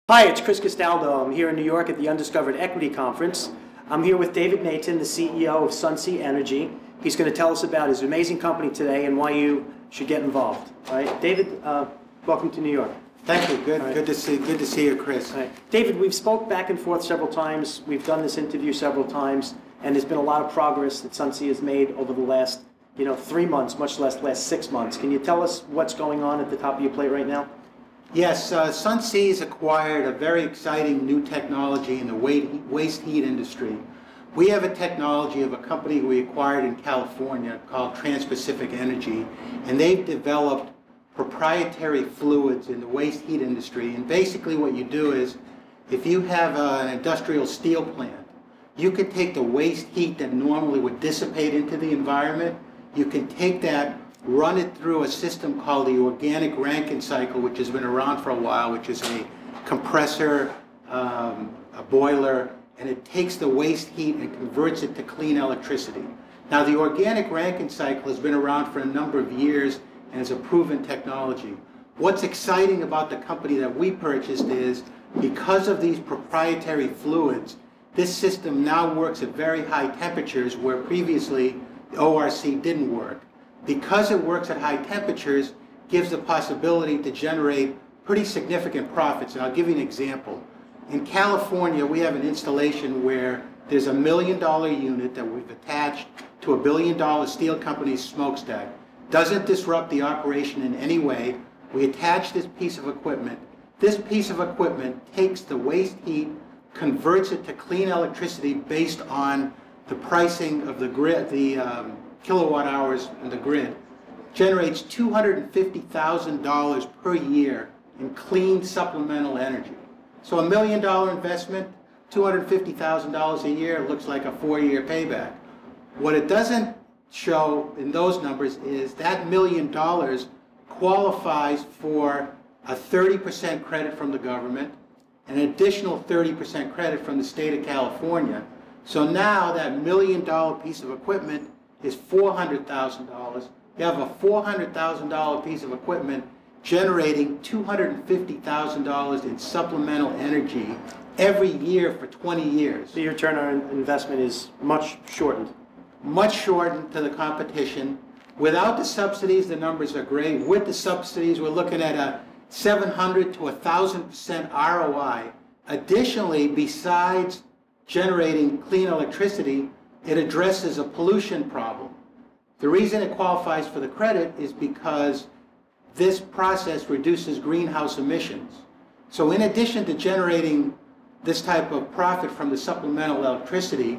Hi, it's Chris Castaldo. I'm here in New York at the Undiscovered Equity Conference. I'm here with David Natan, the CEO of SunSi Energy. He's going to tell us about his amazing company today and why you should get involved. All right, David, welcome to New York. Thank you. Good to see you, Chris. All right. David, we've spoke back and forth several times. We've done this interview several times, and there's been a lot of progress that SunSi has made over the last, 3 months, much less last 6 months. Can you tell us what's going on at the top of your plate right now? Yes, SunSi has acquired a very exciting new technology in the waste heat industry. We have a technology of a company we acquired in California called TransPacific Energy, and they've developed proprietary fluids in the waste heat industry. And basically what you do is, if you have an industrial steel plant, you could take the waste heat that normally would dissipate into the environment, you can take that, run it through a system called the organic Rankine cycle, which has been around for a while, which is a compressor, a boiler, and it takes the waste heat and converts it to clean electricity. Now, the organic Rankine cycle has been around for a number of years and is a proven technology. What's exciting about the company that we purchased is, because of these proprietary fluids, this system now works at very high temperatures where previously the ORC didn't work. Because it works at high temperatures, gives the possibility to generate pretty significant profits. And I'll give you an example. In California, we have an installation where there's $1 million unit that we've attached to a $1 billion steel company's smokestack. Doesn't disrupt the operation in any way. We attach this piece of equipment. This piece of equipment takes the waste heat, converts it to clean electricity based on the pricing of the grid, the kilowatt hours in the grid, generates $250,000 per year in clean supplemental energy. So $1 million investment, $250,000 a year, looks like a 4-year payback. What it doesn't show in those numbers is that $1 million qualifies for a 30% credit from the government, an additional 30% credit from the state of California. So now that $1 million piece of equipment is $400,000. You have a $400,000 piece of equipment generating $250,000 in supplemental energy every year for 20 years. So your return on investment is much shortened. Much shortened to the competition. Without the subsidies, the numbers are great. With the subsidies, we're looking at a 700 to 1,000% ROI. Additionally, besides generating clean electricity, it addresses a pollution problem. The reason it qualifies for the credit is because this process reduces greenhouse emissions. So in addition to generating this type of profit from the supplemental electricity,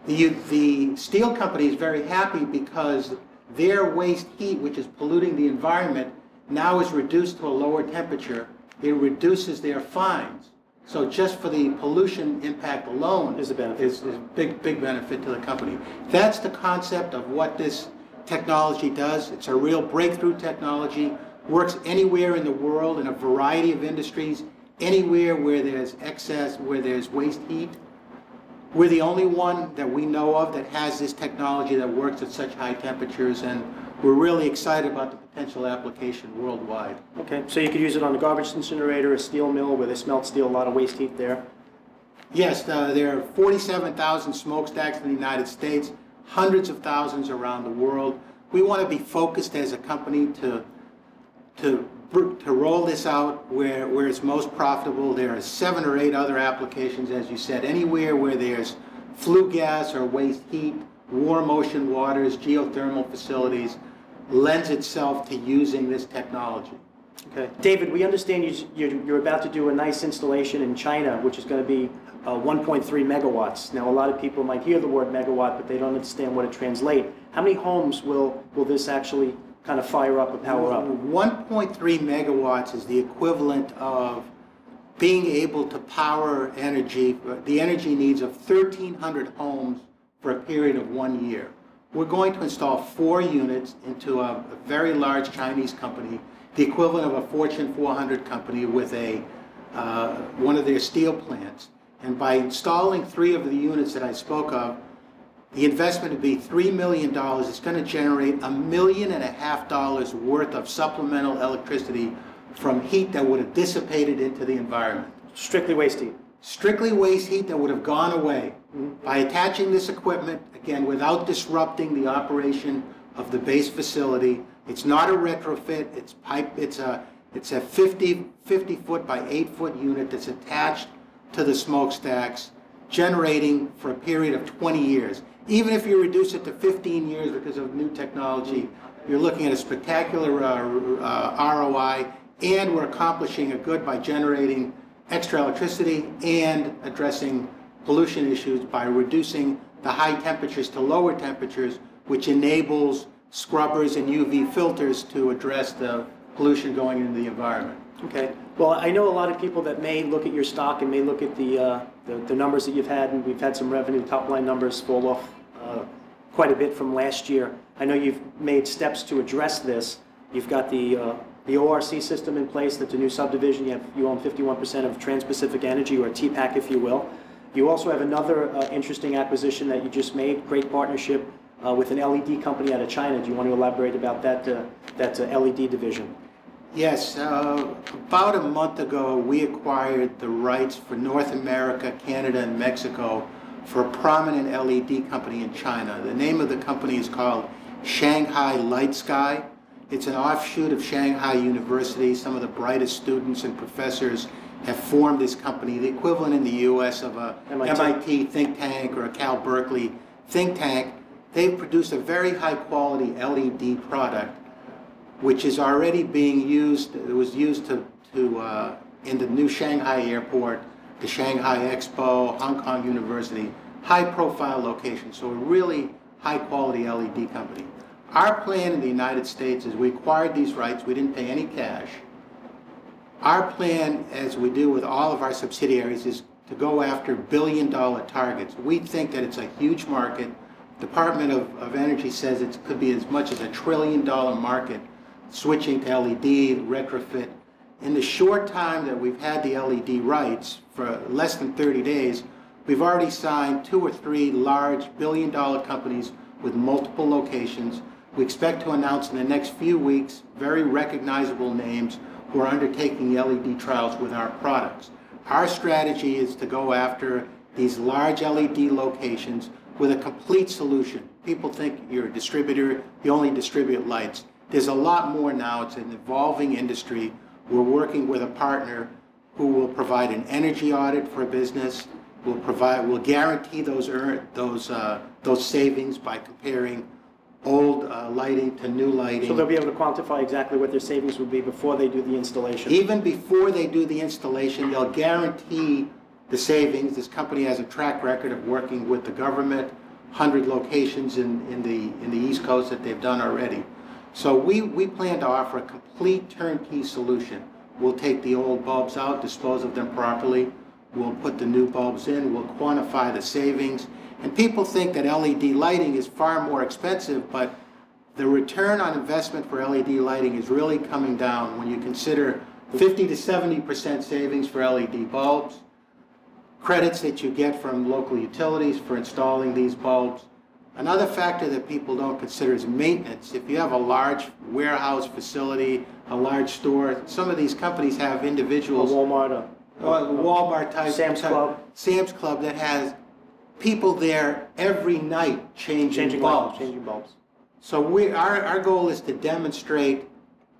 the steel company is very happy because their waste heat, which is polluting the environment, now is reduced to a lower temperature. It reduces their fines. So just for the pollution impact alone is a big benefit to the company. That's the concept of what this technology does. It's a real breakthrough technology, works anywhere in the world in a variety of industries, anywhere where there's excess, where there's waste heat. We're the only one that we know of that has this technology that works at such high temperatures, and we're really excited about the potential application worldwide. Okay, so you could use it on a garbage incinerator, a steel mill where they smelt steel, a lot of waste heat there. Yes, there are 47,000 smokestacks in the United States, hundreds of thousands around the world. We want to be focused as a company to roll this out where it's most profitable. There are 7 or 8 other applications, as you said, anywhere where there's flue gas or waste heat, warm ocean waters, geothermal facilities, lends itself to using this technology. Okay. David, we understand you're about to do a nice installation in China, which is going to be 1.3 megawatts. Now, a lot of people might hear the word megawatt, but they don't understand what it translates. How many homes will this actually kind of fire up or power up? 1.3 megawatts is the equivalent of being able to power the energy needs of 1,300 homes for a period of 1 year. We're going to install 4 units into a very large Chinese company, the equivalent of a Fortune 400 company with one of their steel plants. And by installing 3 of the units that I spoke of, the investment would be $3 million. It's going to generate $1.5 million worth of supplemental electricity from heat that would have dissipated into the environment. Strictly waste heat. Strictly waste heat that would have gone away. By attaching this equipment, again, without disrupting the operation of the base facility. It's not a retrofit. It's a 50 foot by 8 foot unit that's attached to the smokestacks, generating for a period of 20 years. Even if you reduce it to 15 years because of new technology, you're looking at a spectacular ROI, and we're accomplishing a good by generating extra electricity and addressing pollution issues by reducing the high temperatures to lower temperatures, which enables scrubbers and UV filters to address the pollution going into the environment. Okay. Well, I know a lot of people that may look at your stock and may look at the numbers that you've had, and we've had some revenue top-line numbers fall off quite a bit from last year. I know you've made steps to address this. You've got the ORC system in place. That's a new subdivision. You own 51% of TransPacific Energy, or TPAC, if you will. You also have another interesting acquisition that you just made, great partnership with an LED company out of China. Do you want to elaborate about that LED division? Yes. About a month ago, we acquired the rights for North America, Canada, and Mexico for a prominent LED company in China. The name of the company is called Shanghai Light Sky. It's an offshoot of Shanghai University. Some of the brightest students and professors have formed this company, the equivalent in the U.S. of a MIT think tank or a Cal Berkeley think tank. They've produced a very high quality LED product, which is already being used. It was used in the new Shanghai airport, the Shanghai Expo, Hong Kong University, high profile locations. So a really high quality LED company. Our plan in the United States is we acquired these rights. We didn't pay any cash. Our plan, as we do with all of our subsidiaries, is to go after billion-dollar targets. We think that it's a huge market. Department of Energy says it could be as much as $1 trillion market switching to LED, retrofit. In the short time that we've had the LED rights, for less than 30 days, we've already signed 2 or 3 large billion-dollar companies with multiple locations. We expect to announce in the next few weeks very recognizable names who are undertaking LED trials with our products. Our strategy is to go after these large LED locations with a complete solution. People think you're a distributor, you only distribute lights. There's a lot more now. It's an evolving industry. We're working with a partner who will provide an energy audit for a business. We'll guarantee those savings by comparing old lighting to new lighting. So they'll be able to quantify exactly what their savings would be before they do the installation? Even before they do the installation, they'll guarantee the savings. This company has a track record of working with the government, 100 locations in the East Coast that they've done already. So we plan to offer a complete turnkey solution. We'll take the old bulbs out, dispose of them properly. We'll put the new bulbs in. We'll quantify the savings. And people think that LED lighting is far more expensive, but the return on investment for LED lighting is really coming down when you consider 50 to 70% savings for LED bulbs, credits that you get from local utilities for installing these bulbs. Another factor that people don't consider is maintenance. If you have a large warehouse facility, a large store, some of these companies have individuals. A Walmart. Walmart type. Sam's Club. Sam's Club that has people there every night changing bulbs. Changing bulbs. So our goal is to demonstrate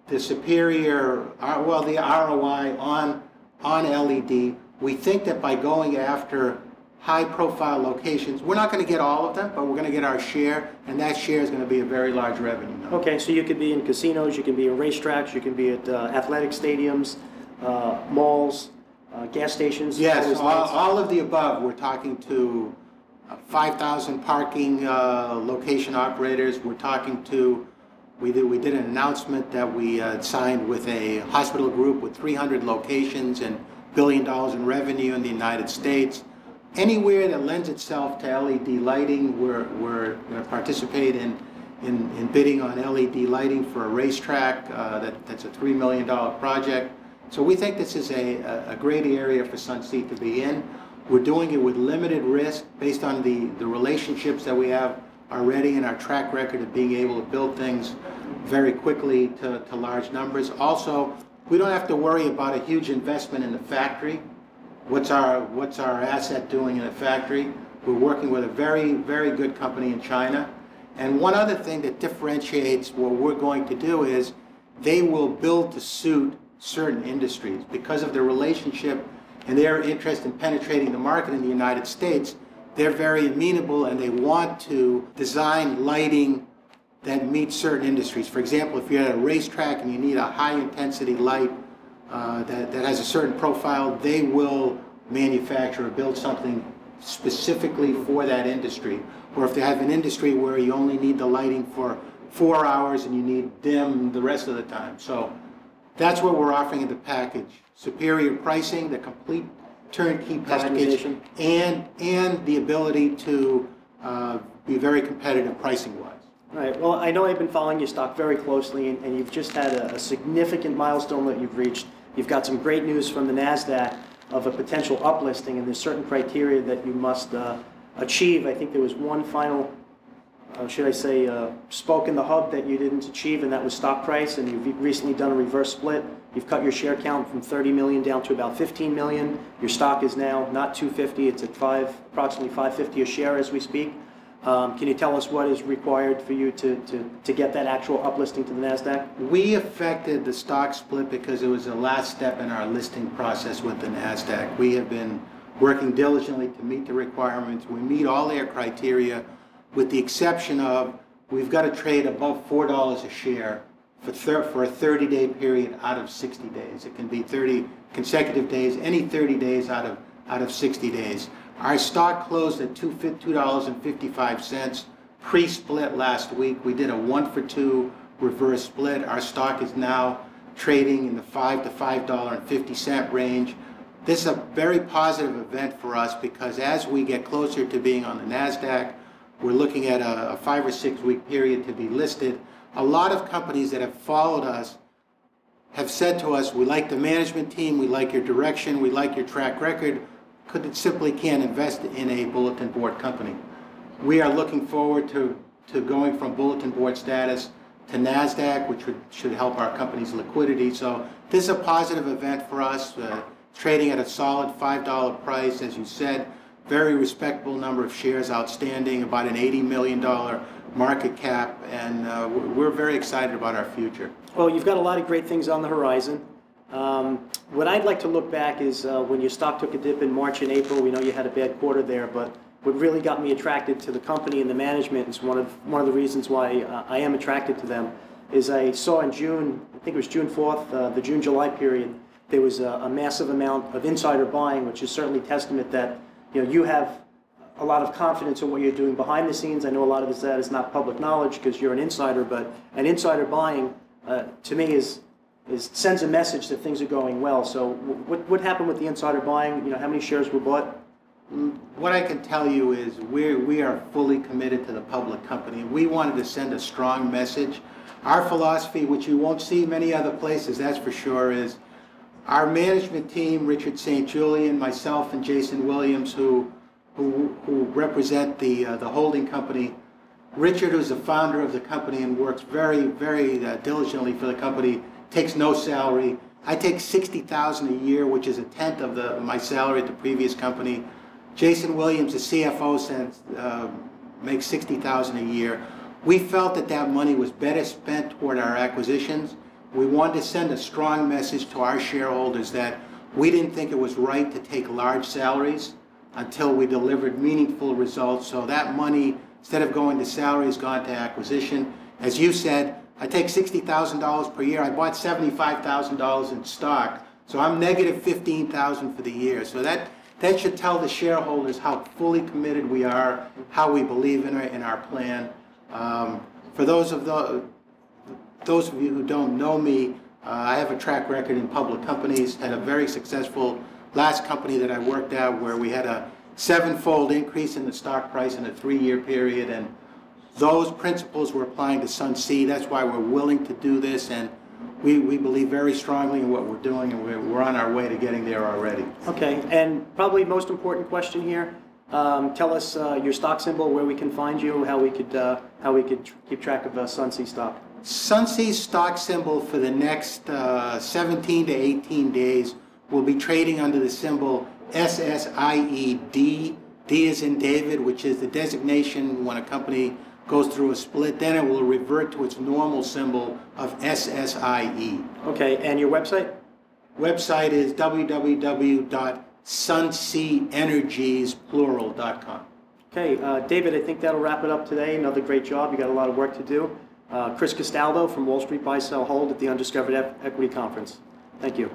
the superior, the ROI on LED. We think that by going after high-profile locations, we're not going to get all of them, but we're going to get our share, and that share is going to be a very large revenue number. Okay, so you could be in casinos, you can be in racetracks, you can be at athletic stadiums, malls, gas stations. Yes, all of the above. We're talking to 5,000 parking location operators. We're talking to, we did an announcement that we signed with a hospital group with 300 locations and $1 billion in revenue in the United States. Anywhere that lends itself to LED lighting, we're going to participate in bidding on LED lighting for a racetrack. That's a $3 million project. So we think this is a great area for SunSi to be in. We're doing it with limited risk based on the relationships that we have already and our track record of being able to build things very quickly to large numbers. Also, we don't have to worry about a huge investment in the factory. What's our asset doing in a factory? We're working with a very, very good company in China. And one other thing that differentiates what we're going to do is they will build to suit certain industries. Because of their relationship and their interest in penetrating the market in the United States, they're very amenable and they want to design lighting that meets certain industries. For example, if you're at a racetrack and you need a high-intensity light that has a certain profile, they will manufacture or build something specifically for that industry. Or if they have an industry where you only need the lighting for 4 hours and you need dim the rest of the time. So that's what we're offering in the package. Superior pricing, the complete turnkey package, and the ability to be very competitive pricing-wise. All right. Well, I know I've been following your stock very closely, and you've just had a significant milestone that you've reached. You've got some great news from the NASDAQ of a potential uplisting, and there's certain criteria that you must achieve. I think there was one final, should I say, spoke in the hub that you didn't achieve, and that was stock price, and you've recently done a reverse split. You've cut your share count from 30 million down to about 15 million. Your stock is now not 250, it's at approximately 550 a share as we speak. Can you tell us what is required for you to get that actual uplisting to the NASDAQ? We effected the stock split because it was the last step in our listing process with the NASDAQ. We have been working diligently to meet the requirements. We meet all their criteria with the exception of we've got to trade above $4 a share for a 30-day period out of 60 days. It can be 30 consecutive days, any 30 days out of 60 days. Our stock closed at $2.55 pre-split last week. We did a 1-for-2 reverse split. Our stock is now trading in the $5 to $5.50 range. This is a very positive event for us because as we get closer to being on the NASDAQ, we're looking at a 5 or 6 week period to be listed. A lot of companies that have followed us have said to us, we like the management team, we like your direction, we like your track record, simply can't invest in a bulletin board company. We are looking forward to going from bulletin board status to NASDAQ, which should help our company's liquidity. So this is a positive event for us, trading at a solid $5 price, as you said, very respectable number of shares outstanding, about an $80 million market cap, and we're very excited about our future. Well, you've got a lot of great things on the horizon. What I'd like to look back is when your stock took a dip in March and April. We know you had a bad quarter there, but what really got me attracted to the company and the management is one of the reasons why I am attracted to them is I saw in June, I think it was June 4th, the June-July period, there was a massive amount of insider buying, which is certainly testament that you have a lot of confidence in what you're doing behind the scenes. I know a lot of that is not public knowledge because you're an insider, but an insider buying to me sends a message that things are going well. So what happened with the insider buying? How many shares were bought? What I can tell you is we are fully committed to the public company. We wanted to send a strong message. Our philosophy, which you won't see many other places, that's for sure, is our management team, Richard St. Julian, myself, and Jason Williams, who represent the holding company. Richard, who's the founder of the company and works very, very diligently for the company, takes no salary. I take $60,000 a year, which is a tenth of my salary at the previous company. Jason Williams, the CFO, makes $60,000 a year. We felt that money was better spent toward our acquisitions. We wanted to send a strong message to our shareholders that we didn't think it was right to take large salaries until we delivered meaningful results. So that money, instead of going to salary, has gone to acquisition. As you said, I take $60,000 per year. I bought $75,000 in stock, so I'm negative $15,000 for the year. So that should tell the shareholders how fully committed we are, how we believe in our plan. For those of you who don't know me, I have a track record in public companies. Had a very successful last company that I worked at where we had a sevenfold increase in the stock price in a 3-year period, and those principles we're applying to SunSi. That's why we're willing to do this, and we believe very strongly in what we're doing, and we're on our way to getting there already. Okay, and probably most important question here, tell us your stock symbol, where we can find you, how we could keep track of SunSi stock. SunSi's stock symbol for the next 17 to 18 days will be trading under the symbol SSIE D. D is in David, which is the designation when a company goes through a split. Then it will revert to its normal symbol of SSIE. Okay, and your website? Website is www.sunsienergies.com. Okay, David, I think that'll wrap it up today. Another great job. You got a lot of work to do. Chris Castaldo from Wall Street Buy, Sell, Hold at the Undiscovered Equity Conference. Thank you.